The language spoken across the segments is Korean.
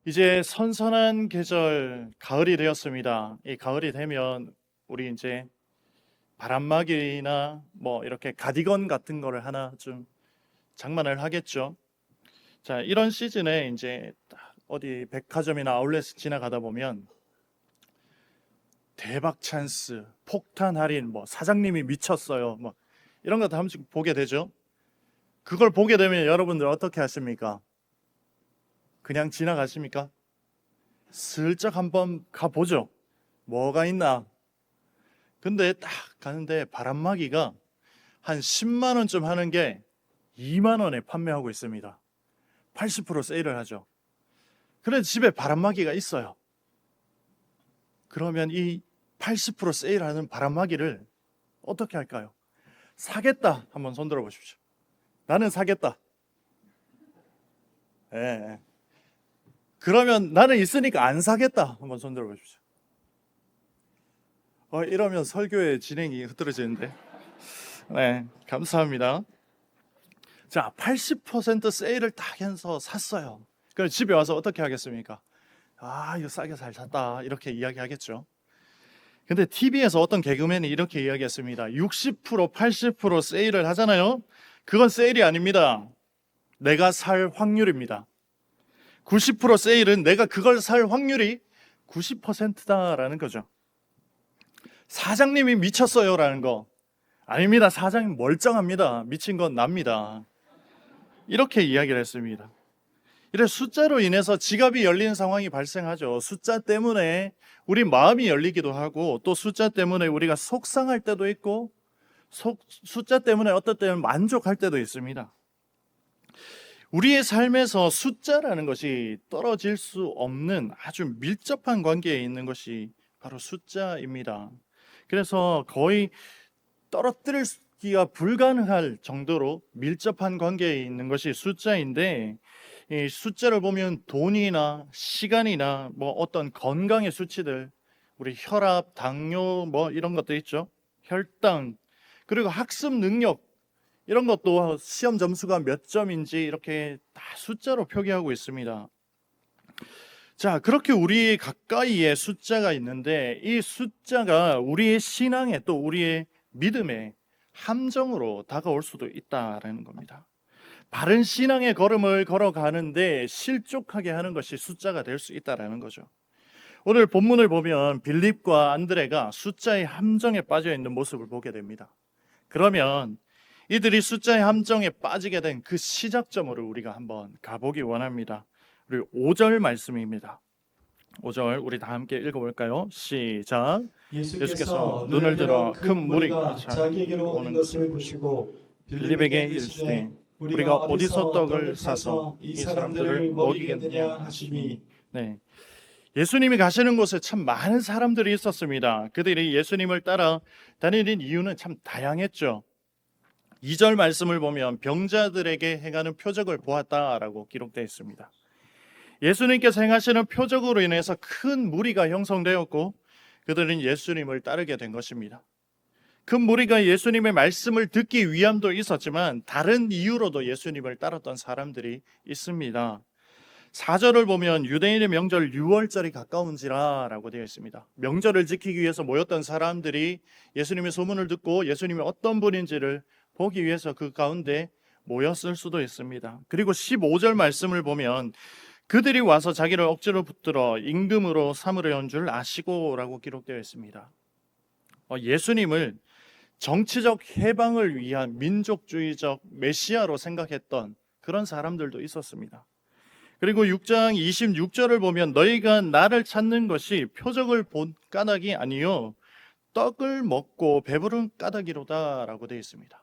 이제 선선한 계절 가을이 되었습니다. 이 가을이 되면 우리 이제 바람막이나 뭐 이렇게 가디건 같은 거를 하나 좀 장만을 하겠죠. 자, 이런 시즌에 이제 딱 어디 백화점이나 아울렛 지나가다 보면 대박 찬스, 폭탄 할인, 뭐 사장님이 미쳤어요. 뭐 이런 것도 한 번씩 보게 되죠. 그걸 보게 되면 여러분들 어떻게 하십니까? 그냥 지나가십니까? 슬쩍 한번 가보죠. 뭐가 있나? 근데 딱 가는데 바람막이가 한 10만 원쯤 하는 게 2만 원에 판매하고 있습니다. 80% 세일을 하죠. 그래서 집에 바람막이가 있어요. 그러면 이 80% 세일하는 바람막이를 어떻게 할까요? 사겠다. 한번 손 들어 보십시오. 나는 사겠다. 예. 예. 그러면 나는 있으니까 안 사겠다. 한번 손 들어 보십시오. 이러면 설교의 진행이 흐트러지는데. 네, 감사합니다. 자, 80% 세일을 딱 해서 샀어요. 그럼 집에 와서 어떻게 하겠습니까? 아, 이거 싸게 잘 샀다. 이렇게 이야기하겠죠. 근데 TV에서 어떤 개그맨이 이렇게 이야기했습니다. 60%, 80% 세일을 하잖아요. 그건 세일이 아닙니다. 내가 살 확률입니다. 90% 세일은 내가 그걸 살 확률이 90%다라는 거죠. 사장님이 미쳤어요라는 거. 아닙니다. 사장님 멀쩡합니다. 미친 건 납니다. 이렇게 이야기를 했습니다. 이래 숫자로 인해서 지갑이 열리는 상황이 발생하죠. 숫자 때문에 우리 마음이 열리기도 하고 또 숫자 때문에 우리가 속상할 때도 있고 숫자 때문에 어떨 때는 만족할 때도 있습니다. 우리의 삶에서 숫자라는 것이 떨어질 수 없는 아주 밀접한 관계에 있는 것이 바로 숫자입니다. 그래서 거의 떨어뜨리기가 불가능할 정도로 밀접한 관계에 있는 것이 숫자인데, 이 숫자를 보면 돈이나 시간이나 뭐 어떤 건강의 수치들, 우리 혈압, 당뇨 뭐 이런 것도 있죠. 혈당, 그리고 학습 능력 이런 것도 시험 점수가 몇 점인지 이렇게 다 숫자로 표기하고 있습니다. 자, 그렇게 우리 가까이에 숫자가 있는데 이 숫자가 우리의 신앙에 또 우리의 믿음의 함정으로 다가올 수도 있다라는 겁니다. 바른 신앙의 걸음을 걸어가는데 실족하게 하는 것이 숫자가 될 수 있다라는 거죠. 오늘 본문을 보면 빌립과 안드레가 숫자의 함정에 빠져 있는 모습을 보게 됩니다. 그러면 이들이 숫자의 함정에 빠지게 된 그 시작점으로 우리가 한번 가보기 원합니다. 우리 5절 말씀입니다. 5절 우리 다 함께 읽어볼까요? 시작. 예수께서 눈을 들어 큰 무리가 자기에게로 오는 것을 보시고 빌립에게 이르시되 우리가 어디서 떡을 사서 이 사람들을 먹이겠느냐 하시니. 네, 예수님이 가시는 곳에 참 많은 사람들이 있었습니다. 그들이 예수님을 따라 다니는 이유는 참 다양했죠. 2절 말씀을 보면 병자들에게 행하는 표적을 보았다라고 기록되어 있습니다. 예수님께서 행하시는 표적으로 인해서 큰 무리가 형성되었고 그들은 예수님을 따르게 된 것입니다. 큰 무리가 예수님의 말씀을 듣기 위함도 있었지만 다른 이유로도 예수님을 따랐던 사람들이 있습니다. 4절을 보면 유대인의 명절 6월절이 가까운지라 라고 되어 있습니다. 명절을 지키기 위해서 모였던 사람들이 예수님의 소문을 듣고 예수님이 어떤 분인지를 보기 위해서 그 가운데 모였을 수도 있습니다. 그리고 15절 말씀을 보면 그들이 와서 자기를 억지로 붙들어 임금으로 삼으려는 줄 아시고 라고 기록되어 있습니다. 예수님을 정치적 해방을 위한 민족주의적 메시아로 생각했던 그런 사람들도 있었습니다. 그리고 6장 26절을 보면 너희가 나를 찾는 것이 표적을 본 까닭이 아니요 떡을 먹고 배부른 까닭이로다 라고 되어 있습니다.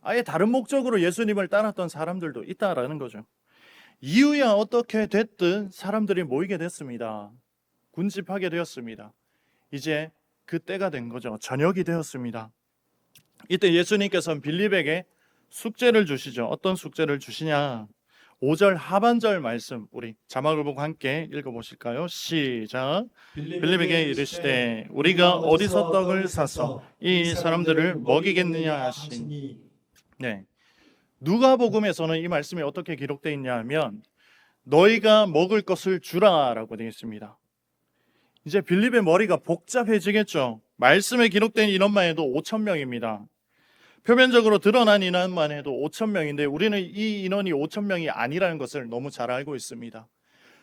아예 다른 목적으로 예수님을 따랐던 사람들도 있다라는 거죠. 이유야 어떻게 됐든 사람들이 모이게 됐습니다. 군집하게 되었습니다. 이제 그 때가 된 거죠. 저녁이 되었습니다. 이때 예수님께서는 빌립에게 숙제를 주시죠. 어떤 숙제를 주시냐? 5절 하반절 말씀 우리 자막을 보고 함께 읽어보실까요? 시작. 빌립에게 이르시되 우리가 어디서 떡을 사서 이 사람들을 먹이겠느냐 하시니. 네, 누가복음에서는 이 말씀이 어떻게 기록되어 있냐 하면 너희가 먹을 것을 주라라고 되어 있습니다. 이제 빌립의 머리가 복잡해지겠죠. 말씀에 기록된 인원만 해도 5,000명입니다. 표면적으로 드러난 인원만 해도 5,000명인데 우리는 이 인원이 5,000명이 아니라는 것을 너무 잘 알고 있습니다.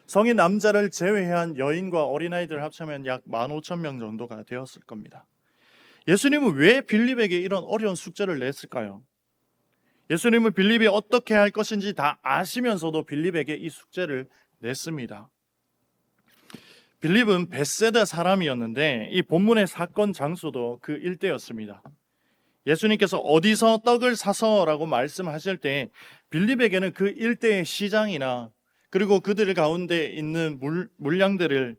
성인 남자를 제외한 여인과 어린아이들 합치면 약 15,000명 정도가 되었을 겁니다. 예수님은 왜 빌립에게 이런 어려운 숙제를 냈을까요? 예수님은 빌립이 어떻게 할 것인지 다 아시면서도 빌립에게 이 숙제를 냈습니다. 빌립은 벳세다 사람이었는데 이 본문의 사건 장소도 그 일대였습니다. 예수님께서 어디서 떡을 사서라고 말씀하실 때 빌립에게는 그 일대의 시장이나 그리고 그들 가운데 있는 물량들을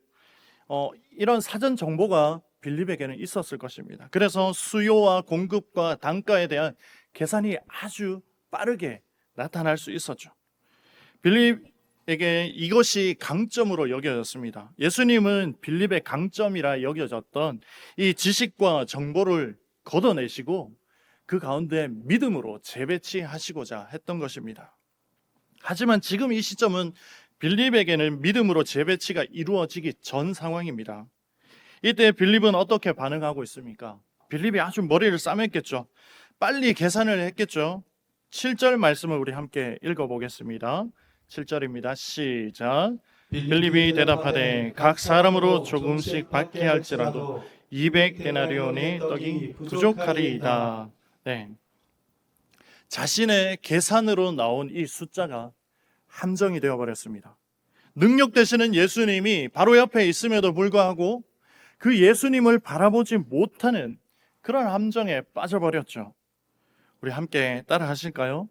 이런 사전 정보가 빌립에게는 있었을 것입니다. 그래서 수요와 공급과 단가에 대한 계산이 아주 빠르게 나타날 수 있었죠. 빌립에게 이것이 강점으로 여겨졌습니다. 예수님은 빌립의 강점이라 여겨졌던 이 지식과 정보를 걷어내시고 그 가운데 믿음으로 재배치하시고자 했던 것입니다. 하지만 지금 이 시점은 빌립에게는 믿음으로 재배치가 이루어지기 전 상황입니다. 이때 빌립은 어떻게 반응하고 있습니까? 빌립이 아주 머리를 싸맸겠죠. 빨리 계산을 했겠죠. 7절 말씀을 우리 함께 읽어보겠습니다. 7절입니다. 시작. 빌립이 대답하되 각 사람으로 조금씩 받게 할지라도 200데나리온의 떡이 부족하리이다. 네. 자신의 계산으로 나온 이 숫자가 함정이 되어버렸습니다. 능력 되시는 예수님이 바로 옆에 있음에도 불구하고 그 예수님을 바라보지 못하는 그런 함정에 빠져버렸죠. 우리 함께 따라 하실까요?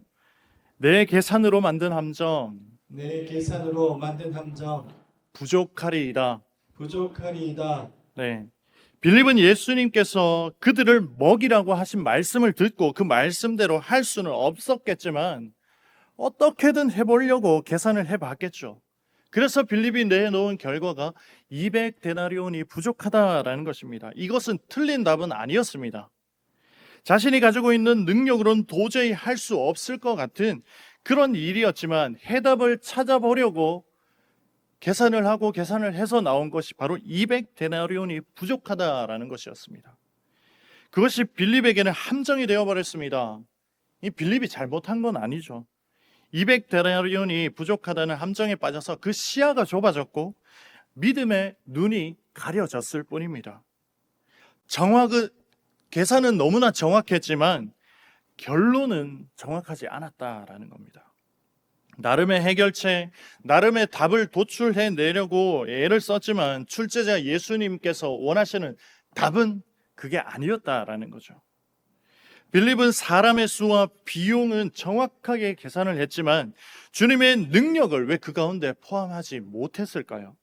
내 계산으로 만든 함정, 내 계산으로 만든 함정 부족하리이다. 부족하리이다. 네. 빌립은 예수님께서 그들을 먹이라고 하신 말씀을 듣고 그 말씀대로 할 수는 없었겠지만 어떻게든 해보려고 계산을 해봤겠죠. 그래서 빌립이 내놓은 결과가 200데나리온이 부족하다라는 것입니다. 이것은 틀린 답은 아니었습니다. 자신이 가지고 있는 능력으로는 도저히 할 수 없을 것 같은 그런 일이었지만 해답을 찾아보려고 계산을 하고 계산을 해서 나온 것이 바로 200데나리온이 부족하다라는 것이었습니다. 그것이 빌립에게는 함정이 되어버렸습니다. 이 빌립이 잘못한 건 아니죠. 200데나리온이 부족하다는 함정에 빠져서 그 시야가 좁아졌고 믿음의 눈이 가려졌을 뿐입니다. 계산은 너무나 정확했지만 결론은 정확하지 않았다라는 겁니다. 나름의 해결책, 나름의 답을 도출해내려고 애를 썼지만 출제자 예수님께서 원하시는 답은 그게 아니었다라는 거죠. 빌립은 사람의 수와 비용은 정확하게 계산을 했지만 주님의 능력을 왜 그 가운데 포함하지 못했을까요?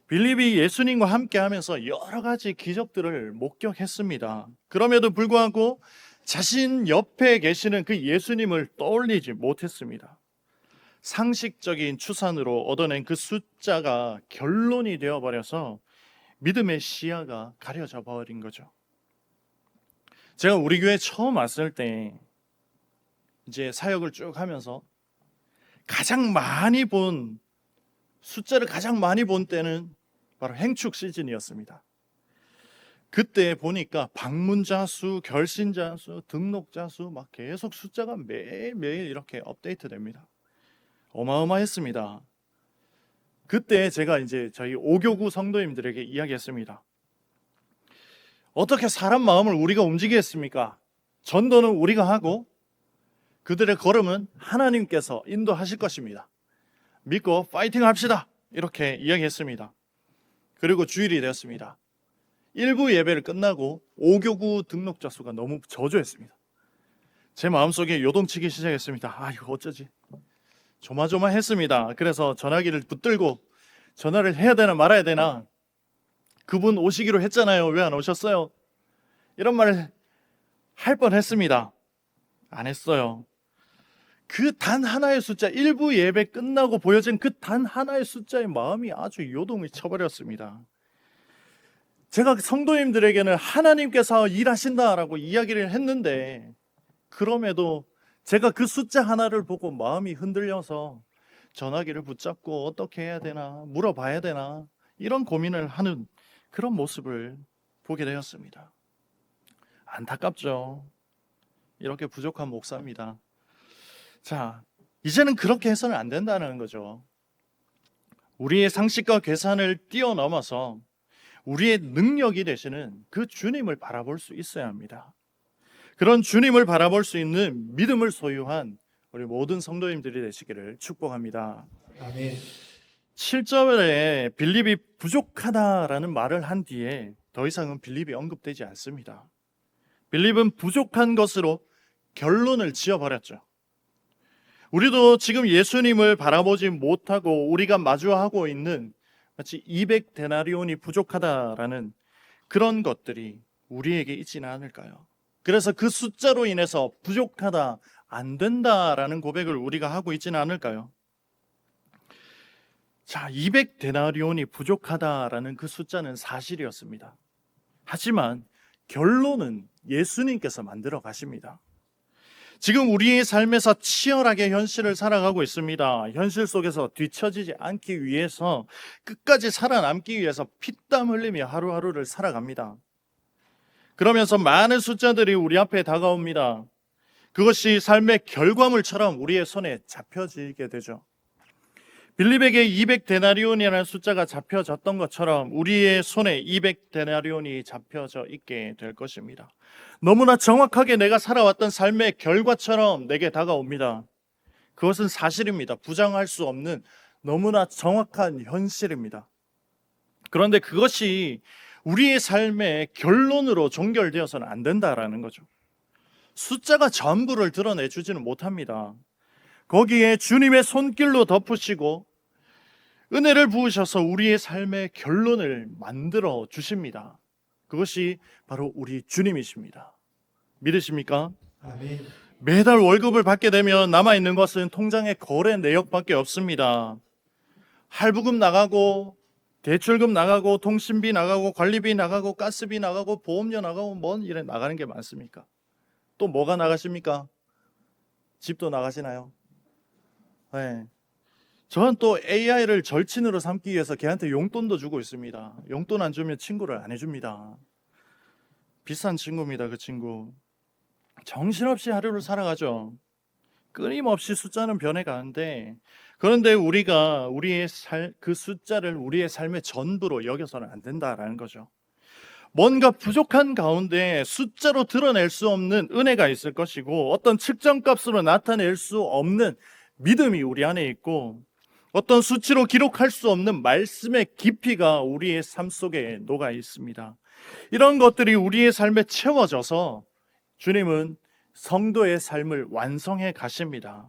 빌립이 예수님과 함께하면서 여러 가지 기적들을 목격했습니다. 그럼에도 불구하고 자신 옆에 계시는 그 예수님을 떠올리지 못했습니다. 상식적인 추산으로 얻어낸 그 숫자가 결론이 되어버려서 믿음의 시야가 가려져 버린 거죠. 제가 우리 교회 처음 왔을 때 이제 사역을 쭉 하면서 숫자를 가장 많이 본 때는 바로 행축 시즌이었습니다. 그때 보니까 방문자 수, 결신자 수, 등록자 수 막 계속 숫자가 매일매일 이렇게 업데이트 됩니다. 어마어마했습니다. 그때 제가 이제 저희 5교구 성도님들에게 이야기했습니다. 어떻게 사람 마음을 우리가 움직이겠습니까? 전도는 우리가 하고 그들의 걸음은 하나님께서 인도하실 것입니다. 믿고 파이팅 합시다. 이렇게 이야기했습니다. 그리고 주일이 되었습니다. 1부 예배를 끝나고 5교구 등록자 수가 너무 저조했습니다. 제 마음속에 요동치기 시작했습니다. 아, 이거 어쩌지? 조마조마했습니다. 그래서 전화기를 붙들고 전화를 해야 되나 말아야 되나, 그분 오시기로 했잖아요. 왜 안 오셨어요? 이런 말을 할 뻔했습니다. 안 했어요. 그 단 하나의 숫자, 1부 예배 끝나고 보여진 그 단 하나의 숫자의 마음이 아주 요동이 쳐버렸습니다. 제가 성도님들에게는 하나님께서 일하신다라고 이야기를 했는데 그럼에도 제가 그 숫자 하나를 보고 마음이 흔들려서 전화기를 붙잡고 어떻게 해야 되나, 물어봐야 되나, 이런 고민을 하는 그런 모습을 보게 되었습니다. 안타깝죠. 이렇게 부족한 목사입니다. 자, 이제는 그렇게 해서는 안 된다는 거죠. 우리의 상식과 계산을 뛰어넘어서 우리의 능력이 되시는 그 주님을 바라볼 수 있어야 합니다. 그런 주님을 바라볼 수 있는 믿음을 소유한 우리 모든 성도님들이 되시기를 축복합니다. 아멘. 7절에 빌립이 부족하다라는 말을 한 뒤에 더 이상은 빌립이 언급되지 않습니다. 빌립은 부족한 것으로 결론을 지어버렸죠. 우리도 지금 예수님을 바라보지 못하고 우리가 마주하고 있는 마치 200데나리온이 부족하다라는 그런 것들이 우리에게 있지는 않을까요? 그래서 그 숫자로 인해서 부족하다, 안 된다라는 고백을 우리가 하고 있지는 않을까요? 자, 200데나리온이 부족하다라는 그 숫자는 사실이었습니다. 하지만 결론은 예수님께서 만들어 가십니다. 지금 우리의 삶에서 치열하게 현실을 살아가고 있습니다. 현실 속에서 뒤처지지 않기 위해서, 끝까지 살아남기 위해서 피땀 흘리며 하루하루를 살아갑니다. 그러면서 많은 숫자들이 우리 앞에 다가옵니다. 그것이 삶의 결과물처럼 우리의 손에 잡혀지게 되죠. 빌립에게 200데나리온이라는 숫자가 잡혀졌던 것처럼 우리의 손에 200데나리온이 잡혀져 있게 될 것입니다. 너무나 정확하게 내가 살아왔던 삶의 결과처럼 내게 다가옵니다. 그것은 사실입니다. 부정할 수 없는 너무나 정확한 현실입니다. 그런데 그것이 우리의 삶의 결론으로 종결되어서는 안 된다라는 거죠. 숫자가 전부를 드러내주지는 못합니다. 거기에 주님의 손길로 덮으시고 은혜를 부으셔서 우리의 삶의 결론을 만들어 주십니다. 그것이 바로 우리 주님이십니다. 믿으십니까? 아멘. 매달 월급을 받게 되면 남아있는 것은 통장의 거래 내역밖에 없습니다. 할부금 나가고 대출금 나가고 통신비 나가고 관리비 나가고 가스비 나가고 보험료 나가고 뭔 일에 나가는 게 많습니까? 또 뭐가 나가십니까? 집도 나가시나요? 네. 저는 또 AI를 절친으로 삼기 위해서 걔한테 용돈도 주고 있습니다. 용돈 안 주면 친구를 안 해줍니다. 비싼 친구입니다. 그 친구. 정신없이 하루를 살아가죠. 끊임없이 숫자는 변해가는데, 그런데 우리가 그 숫자를 우리의 삶의 전부로 여겨서는 안 된다라는 거죠. 뭔가 부족한 가운데 숫자로 드러낼 수 없는 은혜가 있을 것이고, 어떤 측정값으로 나타낼 수 없는 믿음이 우리 안에 있고, 어떤 수치로 기록할 수 없는 말씀의 깊이가 우리의 삶 속에 녹아 있습니다. 이런 것들이 우리의 삶에 채워져서 주님은 성도의 삶을 완성해 가십니다.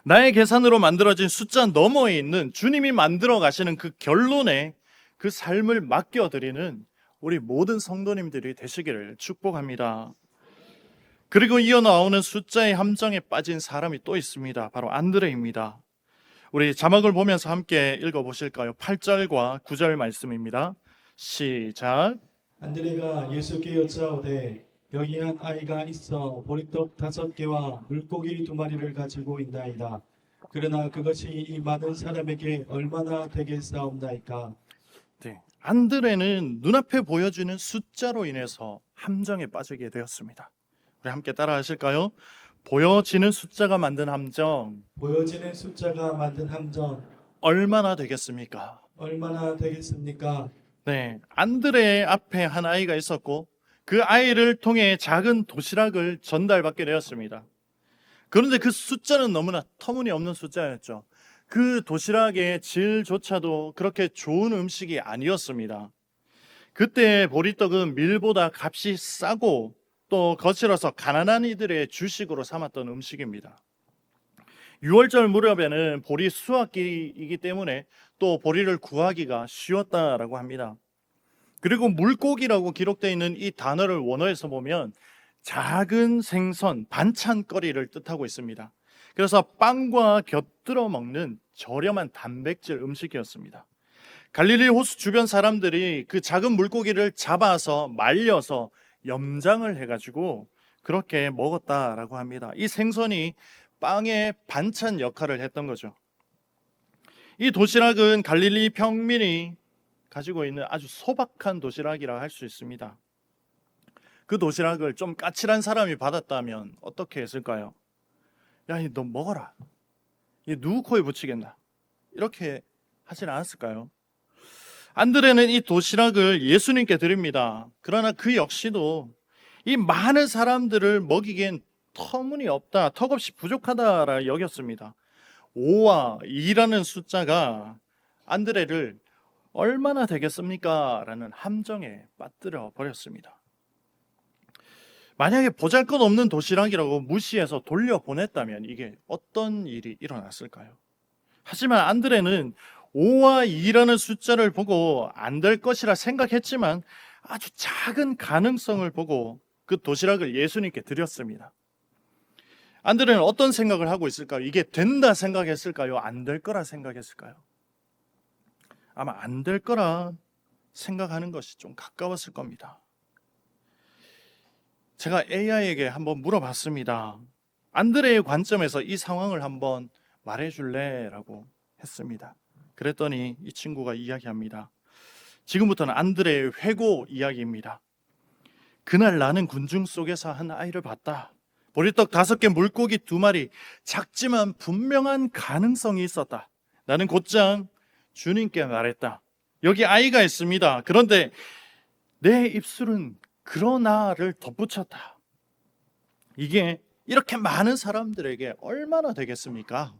나의 계산으로 만들어진 숫자 너머에 있는 주님이 만들어 가시는 그 결론에 그 삶을 맡겨드리는 우리 모든 성도님들이 되시기를 축복합니다. 그리고 이어 나오는 숫자의 함정에 빠진 사람이 또 있습니다. 바로 안드레입니다. 우리 자막을 보면서 함께 읽어보실까요? 8절과 9절 말씀입니다. 시작. 안드레가 예수께 여짜오되 여기 한 아이가 있어 보리떡 5개와 물고기 2마리를 가지고 있나이다. 그러나 그것이 이 많은 사람에게 얼마나 되겠사옵나이까. 네, 안드레는 눈앞에 보여주는 숫자로 인해서 함정에 빠지게 되었습니다. 우리 함께 따라 하실까요? 보여지는 숫자가 만든 함정, 보여지는 숫자가 만든 함정 얼마나 되겠습니까? 얼마나 되겠습니까? 네, 안드레 앞에 한 아이가 있었고 그 아이를 통해 작은 도시락을 전달받게 되었습니다. 그런데 그 숫자는 너무나 터무니없는 숫자였죠. 그 도시락의 질조차도 그렇게 좋은 음식이 아니었습니다. 그때 보리떡은 밀보다 값이 싸고 또 거칠어서 가난한 이들의 주식으로 삼았던 음식입니다. 6월절 무렵에는 보리 수확기이기 때문에 또 보리를 구하기가 쉬웠다라고 합니다. 그리고 물고기라고 기록되어 있는 이 단어를 원어에서 보면 작은 생선, 반찬거리를 뜻하고 있습니다. 그래서 빵과 곁들여 먹는 저렴한 단백질 음식이었습니다. 갈릴리 호수 주변 사람들이 그 작은 물고기를 잡아서 말려서 염장을 해가지고 그렇게 먹었다라고 합니다. 이 생선이 빵의 반찬 역할을 했던 거죠. 이 도시락은 갈릴리 평민이 가지고 있는 아주 소박한 도시락이라 할 수 있습니다. 그 도시락을 좀 까칠한 사람이 받았다면 어떻게 했을까요? 야, 너 먹어라. 이 누구 코에 붙이겠나? 이렇게 하진 않았을까요? 안드레는 이 도시락을 예수님께 드립니다. 그러나 그 역시도 이 많은 사람들을 먹이기엔 터무니없다, 턱없이 부족하다라 여겼습니다. 5와 2라는 숫자가 안드레를 얼마나 되겠습니까? 라는 함정에 빠뜨려 버렸습니다. 만약에 보잘것없는 도시락이라고 무시해서 돌려보냈다면 이게 어떤 일이 일어났을까요? 하지만 안드레는 5와 2라는 숫자를 보고 안 될 것이라 생각했지만 아주 작은 가능성을 보고 그 도시락을 예수님께 드렸습니다. 안드레는 어떤 생각을 하고 있을까요? 이게 된다 생각했을까요? 안 될 거라 생각했을까요? 아마 안 될 거라 생각하는 것이 좀 가까웠을 겁니다. 제가 AI에게 한번 물어봤습니다. 안드레의 관점에서 이 상황을 한번 말해줄래? 라고 했습니다. 그랬더니 이 친구가 이야기합니다. 지금부터는 안드레의 회고 이야기입니다. 그날 나는 군중 속에서 한 아이를 봤다. 보리떡 5개, 물고기 2마리, 작지만 분명한 가능성이 있었다. 나는 곧장 주님께 말했다. 여기 아이가 있습니다. 그런데 내 입술은 그러나를 덧붙였다. 이게 이렇게 많은 사람들에게 얼마나 되겠습니까?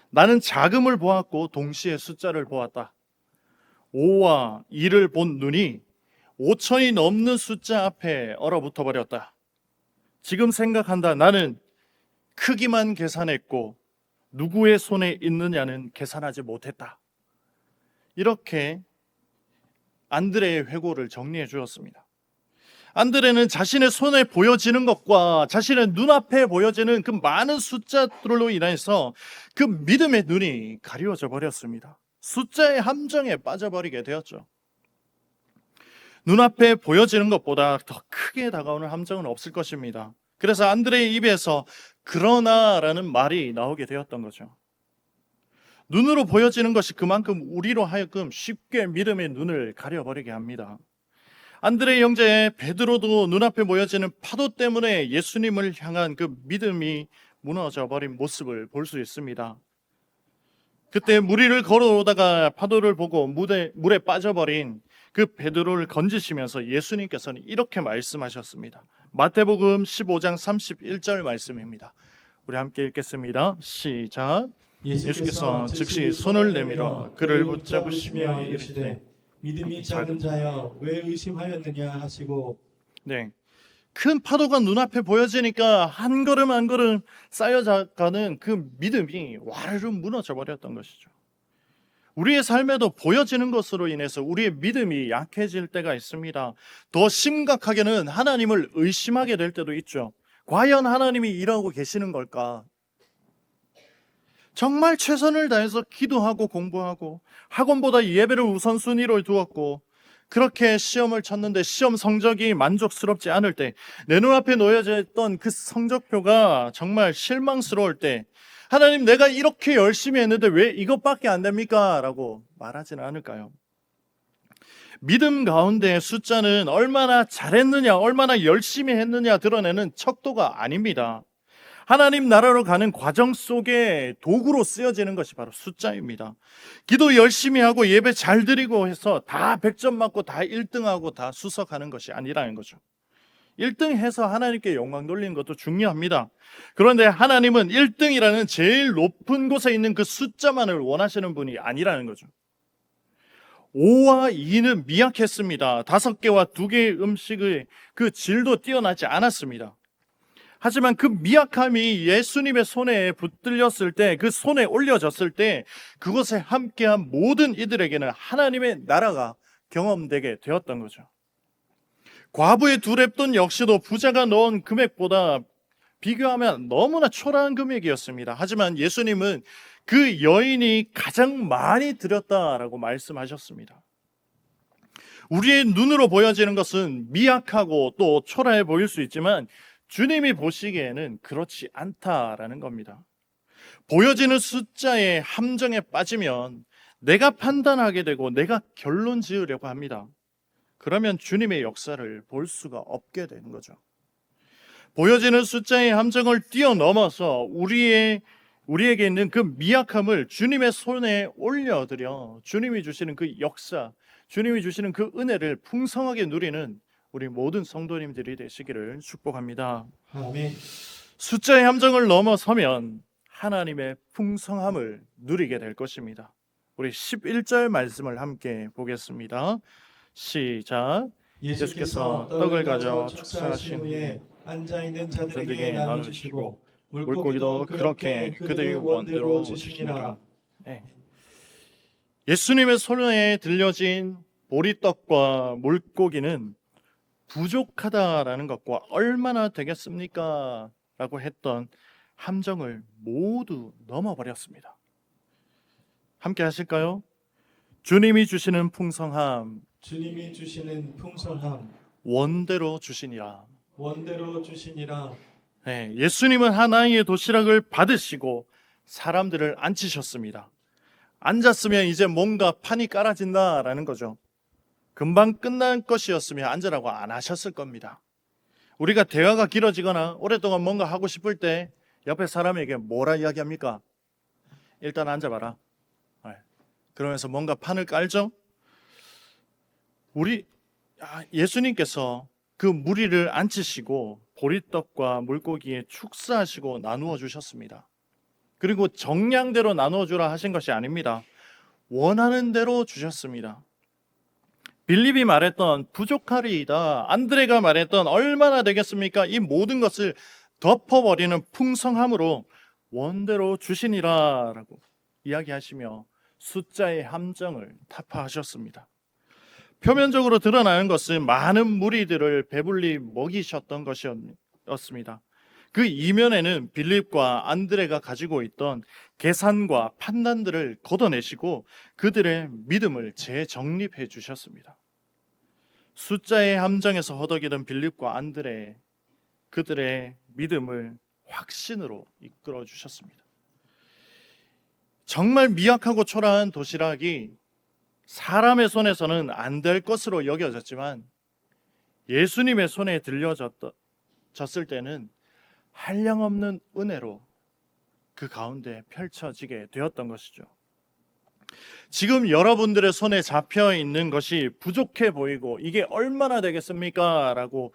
나는 자금을 보았고 동시에 숫자를 보았다. 5와 2를 본 눈이 5천이 넘는 숫자 앞에 얼어붙어 버렸다. 지금 생각한다. 나는 크기만 계산했고 누구의 손에 있느냐는 계산하지 못했다. 이렇게 안드레의 회고를 정리해 주었습니다. 안드레는 자신의 손에 보여지는 것과 자신의 눈앞에 보여지는 그 많은 숫자들로 인해서 그 믿음의 눈이 가리워져 버렸습니다. 숫자의 함정에 빠져버리게 되었죠. 눈앞에 보여지는 것보다 더 크게 다가오는 함정은 없을 것입니다. 그래서 안드레의 입에서 그러나라는 말이 나오게 되었던 거죠. 눈으로 보여지는 것이 그만큼 우리로 하여금 쉽게 믿음의 눈을 가려버리게 합니다. 안드레의 형제 베드로도 눈앞에 보여지는 파도 때문에 예수님을 향한 그 믿음이 무너져 버린 모습을 볼 수 있습니다. 그때 물 위를 걸어오다가 파도를 보고 물에 빠져버린 그 베드로를 건지시면서 예수님께서는 이렇게 말씀하셨습니다. 마태복음 15장 31절 말씀입니다. 우리 함께 읽겠습니다. 시작. 예수께서 즉시 손을 내밀어 그를 붙잡으시며 이르시되 믿음이 작은 자여 왜 의심하였느냐 하시고. 네, 큰 파도가 눈앞에 보여지니까 한 걸음 한 걸음 쌓여가는 그 믿음이 와르르 무너져 버렸던 것이죠. 우리의 삶에도 보여지는 것으로 인해서 우리의 믿음이 약해질 때가 있습니다. 더 심각하게는 하나님을 의심하게 될 때도 있죠. 과연 하나님이 일하고 계시는 걸까? 정말 최선을 다해서 기도하고 공부하고 학원보다 예배를 우선순위로 두었고 그렇게 시험을 쳤는데 시험 성적이 만족스럽지 않을 때, 내 눈앞에 놓여져 있던 그 성적표가 정말 실망스러울 때 하나님, 내가 이렇게 열심히 했는데 왜 이것밖에 안 됩니까? 라고 말하지는 않을까요? 믿음 가운데 숫자는 얼마나 잘했느냐, 얼마나 열심히 했느냐 드러내는 척도가 아닙니다. 하나님 나라로 가는 과정 속에 도구로 쓰여지는 것이 바로 숫자입니다. 기도 열심히 하고 예배 잘 드리고 해서 다 100점 맞고 다 1등하고 다 수석하는 것이 아니라는 거죠. 1등 해서 하나님께 영광 돌리는 것도 중요합니다. 그런데 하나님은 1등이라는 제일 높은 곳에 있는 그 숫자만을 원하시는 분이 아니라는 거죠. 5와 2는 미약했습니다. 5개와 2개의 음식의 그 질도 뛰어나지 않았습니다. 하지만 그 미약함이 예수님의 손에 붙들렸을 때, 그 손에 올려졌을 때 그것에 함께한 모든 이들에게는 하나님의 나라가 경험되게 되었던 거죠. 과부의 2렙돈 역시도 부자가 넣은 금액보다 비교하면 너무나 초라한 금액이었습니다. 하지만 예수님은 그 여인이 가장 많이 드렸다라고 말씀하셨습니다. 우리의 눈으로 보여지는 것은 미약하고 또 초라해 보일 수 있지만 주님이 보시기에는 그렇지 않다라는 겁니다. 보여지는 숫자의 함정에 빠지면 내가 판단하게 되고 내가 결론 지으려고 합니다. 그러면 주님의 역사를 볼 수가 없게 되는 거죠. 보여지는 숫자의 함정을 뛰어넘어서 우리에게 있는 그 미약함을 주님의 손에 올려드려 주님이 주시는 그 역사, 주님이 주시는 그 은혜를 풍성하게 누리는 우리 모든 성도님들이 되시기를 축복합니다. 아멘. 숫자의 함정을 넘어서면 하나님의 풍성함을 누리게 될 것입니다. 우리 11절 말씀을 함께 보겠습니다. 시작. 예수께서 떡을 가져 축사하신 후에 앉아있는 자들에게 나누시고 물고기도 그렇게 그들의 원대로 주시니라. 네. 예수님의 손에 들려진 보리떡과 물고기는 부족하다라는 것과 얼마나 되겠습니까? 라고 했던 함정을 모두 넘어버렸습니다. 함께 하실까요? 주님이 주시는 풍성함, 주님이 주시는 풍성함 원대로 주시니라. 원대로 주시니라. 네, 예수님은 하나의 도시락을 받으시고 사람들을 앉히셨습니다. 앉았으면 이제 뭔가 판이 깔아진다라는 거죠. 금방 끝난 것이었으면 앉으라고 안 하셨을 겁니다. 우리가 대화가 길어지거나 오랫동안 뭔가 하고 싶을 때 옆에 사람에게 뭐라 이야기합니까? 일단 앉아봐라. 그러면서 뭔가 판을 깔죠? 예수님께서 그 무리를 앉히시고 보리떡과 물고기에 축사하시고 나누어 주셨습니다. 그리고 정량대로 나누어 주라 하신 것이 아닙니다. 원하는 대로 주셨습니다. 빌립이 말했던 부족하리이다, 안드레가 말했던 얼마나 되겠습니까? 이 모든 것을 덮어버리는 풍성함으로 원대로 주시니라 라고 이야기하시며 숫자의 함정을 타파하셨습니다. 표면적으로 드러나는 것은 많은 무리들을 배불리 먹이셨던 것이었습니다. 그 이면에는 빌립과 안드레가 가지고 있던 계산과 판단들을 걷어내시고 그들의 믿음을 재정립해 주셨습니다. 숫자의 함정에서 허덕이던 빌립과 안드레, 그들의 믿음을 확신으로 이끌어 주셨습니다. 정말 미약하고 초라한 도시락이 사람의 손에서는 안 될 것으로 여겨졌지만 예수님의 손에 들려졌을 때는 한량없는 은혜로 그 가운데 펼쳐지게 되었던 것이죠. 지금 여러분들의 손에 잡혀 있는 것이 부족해 보이고 이게 얼마나 되겠습니까? 라고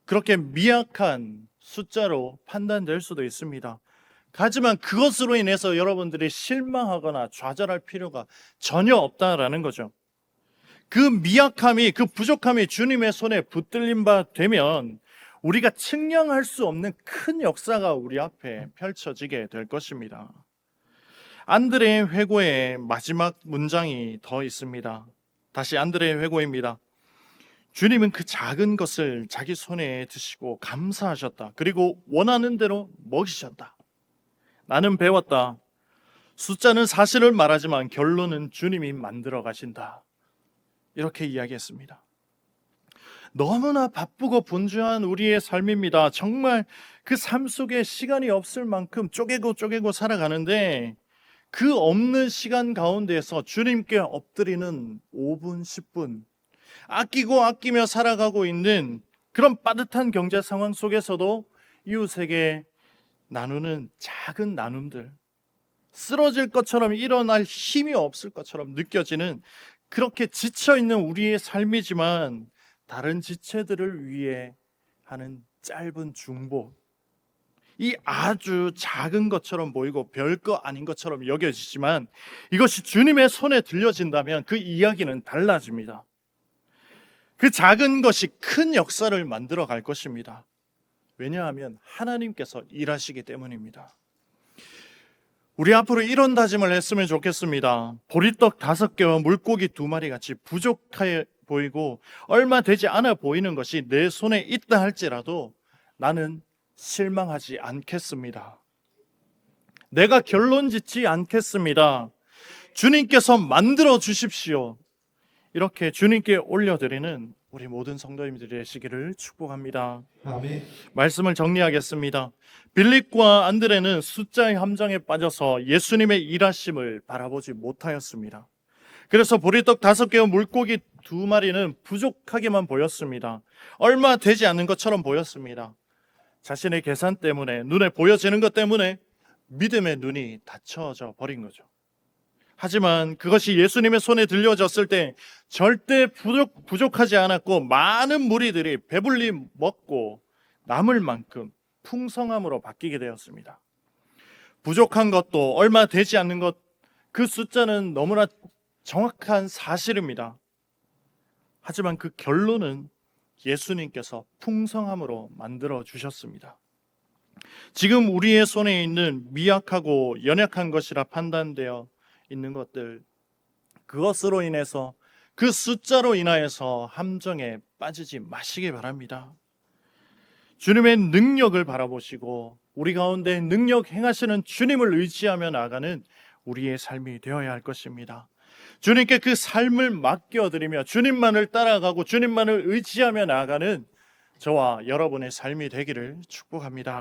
그렇게 미약한 숫자로 판단될 수도 있습니다. 하지만 그것으로 인해서 여러분들이 실망하거나 좌절할 필요가 전혀 없다라는 거죠. 그 미약함이, 그 부족함이 주님의 손에 붙들린 바 되면 우리가 측량할 수 없는 큰 역사가 우리 앞에 펼쳐지게 될 것입니다. 안드레의 회고의 마지막 문장이 더 있습니다. 다시 안드레의 회고입니다. 주님은 그 작은 것을 자기 손에 드시고 감사하셨다. 그리고 원하는 대로 먹이셨다. 나는 배웠다. 숫자는 사실을 말하지만 결론은 주님이 만들어 가신다. 이렇게 이야기했습니다. 너무나 바쁘고 분주한 우리의 삶입니다. 정말 그 삶 속에 시간이 없을 만큼 쪼개고 살아가는데 그 없는 시간 가운데에서 주님께 엎드리는 5분, 10분, 아끼고 아끼며 살아가고 있는 그런 빠듯한 경제 상황 속에서도 이웃에게 나누는 작은 나눔들, 쓰러질 것처럼 일어날 힘이 없을 것처럼 느껴지는 그렇게 지쳐있는 우리의 삶이지만 다른 지체들을 위해 하는 짧은 중보, 이 아주 작은 것처럼 보이고 별거 아닌 것처럼 여겨지지만 이것이 주님의 손에 들려진다면 그 이야기는 달라집니다. 그 작은 것이 큰 역사를 만들어 갈 것입니다. 왜냐하면 하나님께서 일하시기 때문입니다. 우리 앞으로 이런 다짐을 했으면 좋겠습니다. 보리떡 5개와 물고기 2마리 같이 부족해 보이고 얼마 되지 않아 보이는 것이 내 손에 있다 할지라도 나는 실망하지 않겠습니다. 내가 결론 짓지 않겠습니다. 주님께서 만들어 주십시오. 이렇게 주님께 올려드리는 우리 모든 성도님들이 되시기를 축복합니다. 아멘. 말씀을 정리하겠습니다. 빌립과 안드레는 숫자의 함정에 빠져서 예수님의 일하심을 바라보지 못하였습니다. 그래서 보리떡 5개와 물고기 2마리는 부족하게만 보였습니다. 얼마 되지 않는 것처럼 보였습니다. 자신의 계산 때문에, 눈에 보여지는 것 때문에 믿음의 눈이 닫혀져 버린 거죠. 하지만 그것이 예수님의 손에 들려졌을 때 절대 부족하지 않았고, 많은 무리들이 배불리 먹고 남을 만큼 풍성함으로 바뀌게 되었습니다. 부족한 것도 얼마 되지 않는 것, 그 숫자는 너무나 정확한 사실입니다. 하지만 그 결론은 예수님께서 풍성함으로 만들어 주셨습니다. 지금 우리의 손에 있는 미약하고 연약한 것이라 판단되어 있는 것들, 그것으로 인해서, 그 숫자로 인하여서 함정에 빠지지 마시기 바랍니다. 주님의 능력을 바라보시고 우리 가운데 능력 행하시는 주님을 의지하며 나아가는 우리의 삶이 되어야 할 것입니다. 주님께 그 삶을 맡겨드리며 주님만을 따라가고 주님만을 의지하며 나아가는 저와 여러분의 삶이 되기를 축복합니다.